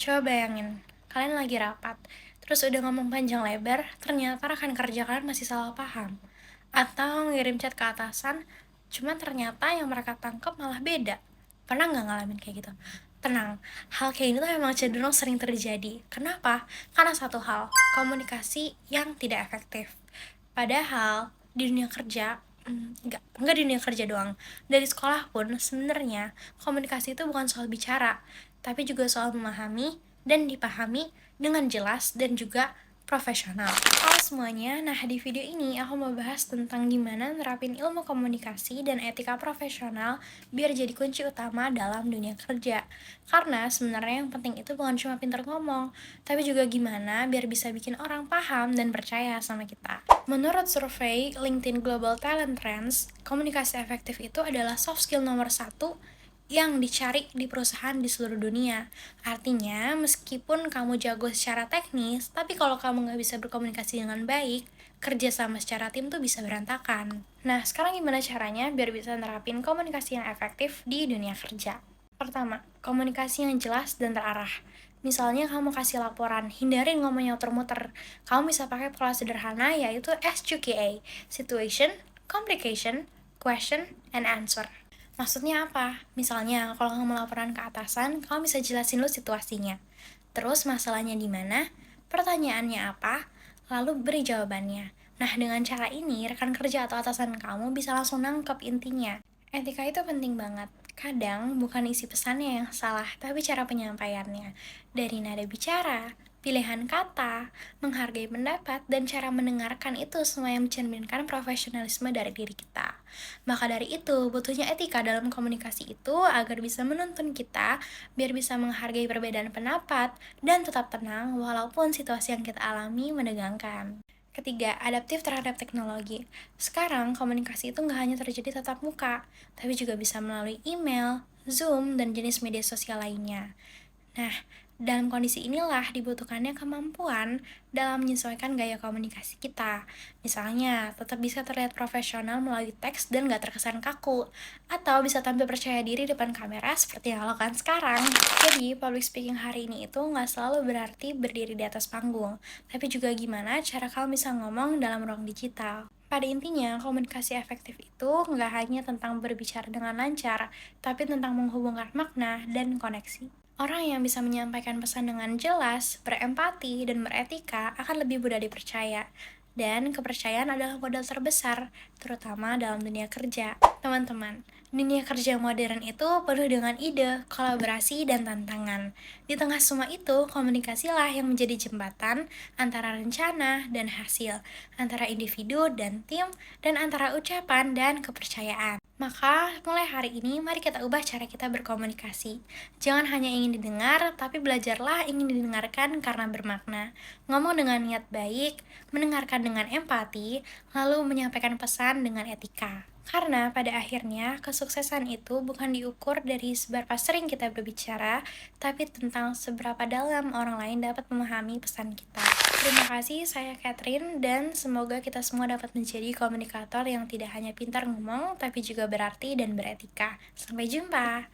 Coba bayangin, kalian lagi rapat, terus udah ngomong panjang lebar, ternyata rekan kerja kalian masih salah paham. Atau ngirim chat ke atasan, cuma ternyata yang mereka tangkap malah beda. Pernah nggak ngalamin kayak gitu? Tenang, hal kayak ini tuh memang cenderung sering terjadi. Kenapa? Karena satu hal, komunikasi yang tidak efektif. Padahal, di dunia kerja, enggak di dunia kerja doang. Dari sekolah pun sebenarnya komunikasi itu bukan soal bicara, tapi juga soal memahami dan dipahami dengan jelas dan juga profesional. Halo semuanya, nah di video ini aku mau bahas tentang gimana nerapin ilmu komunikasi dan etika profesional biar jadi kunci utama dalam dunia kerja. Karena sebenarnya yang penting itu bukan cuma pintar ngomong, tapi juga gimana biar bisa bikin orang paham dan percaya sama kita. Menurut survei LinkedIn Global Talent Trends, komunikasi efektif itu adalah soft skill nomor satu yang dicari di perusahaan di seluruh dunia. Artinya, meskipun kamu jago secara teknis, tapi kalau kamu nggak bisa berkomunikasi dengan baik, kerja sama secara tim tuh bisa berantakan. Nah, sekarang gimana caranya biar bisa nerapin komunikasi yang efektif di dunia kerja? Pertama, komunikasi yang jelas dan terarah. Misalnya kamu kasih laporan, hindarin ngomong yang muter-muter. Kamu bisa pakai pola sederhana yaitu SQKA, Situation, Complication, Question, and Answer. Maksudnya apa? Misalnya, kalau kamu laporan ke atasan, kamu bisa jelasin dulu situasinya. Terus masalahnya di mana? Pertanyaannya apa? Lalu beri jawabannya. Nah, dengan cara ini, rekan kerja atau atasan kamu bisa langsung nangkep intinya. Etika itu penting banget. Kadang bukan isi pesannya yang salah, tapi cara penyampaiannya. Dari nada bicara, pilihan kata, menghargai pendapat, dan cara mendengarkan itu semua yang mencerminkan profesionalisme dari diri kita. Maka dari itu, butuhnya etika dalam komunikasi itu agar bisa menuntun kita, biar bisa menghargai perbedaan pendapat, dan tetap tenang walaupun situasi yang kita alami menegangkan. Ketiga, adaptif terhadap teknologi. Sekarang, komunikasi itu nggak hanya terjadi tatap muka, tapi juga bisa melalui email, Zoom, dan jenis media sosial lainnya. Nah, dalam kondisi inilah dibutuhkannya kemampuan dalam menyesuaikan gaya komunikasi kita. Misalnya, tetap bisa terlihat profesional melalui teks dan gak terkesan kaku. Atau bisa tampil percaya diri depan kamera seperti yang lakukan sekarang. Jadi, public speaking hari ini itu gak selalu berarti berdiri di atas panggung. Tapi juga gimana cara kamu bisa ngomong dalam ruang digital. Pada intinya, komunikasi efektif itu nggak hanya tentang berbicara dengan lancar, tapi tentang menghubungkan makna dan koneksi. Orang yang bisa menyampaikan pesan dengan jelas, berempati, dan beretika akan lebih mudah dipercaya. Dan kepercayaan adalah modal terbesar, terutama dalam dunia kerja. Teman-teman, dunia kerja modern itu penuh dengan ide, kolaborasi, dan tantangan. Di tengah semua itu, komunikasilah yang menjadi jembatan antara rencana dan hasil, antara individu dan tim, dan antara ucapan dan kepercayaan. Maka, mulai hari ini, mari kita ubah cara kita berkomunikasi. Jangan hanya ingin didengar, tapi belajarlah ingin didengarkan karena bermakna. Ngomong dengan niat baik, mendengarkan dengan empati, lalu menyampaikan pesan dengan etika. Karena pada akhirnya, kesuksesan itu bukan diukur dari seberapa sering kita berbicara, tapi tentang seberapa dalam orang lain dapat memahami pesan kita. Terima kasih, saya Catherine, dan semoga kita semua dapat menjadi komunikator yang tidak hanya pintar ngomong, tapi juga berarti dan beretika. Sampai jumpa!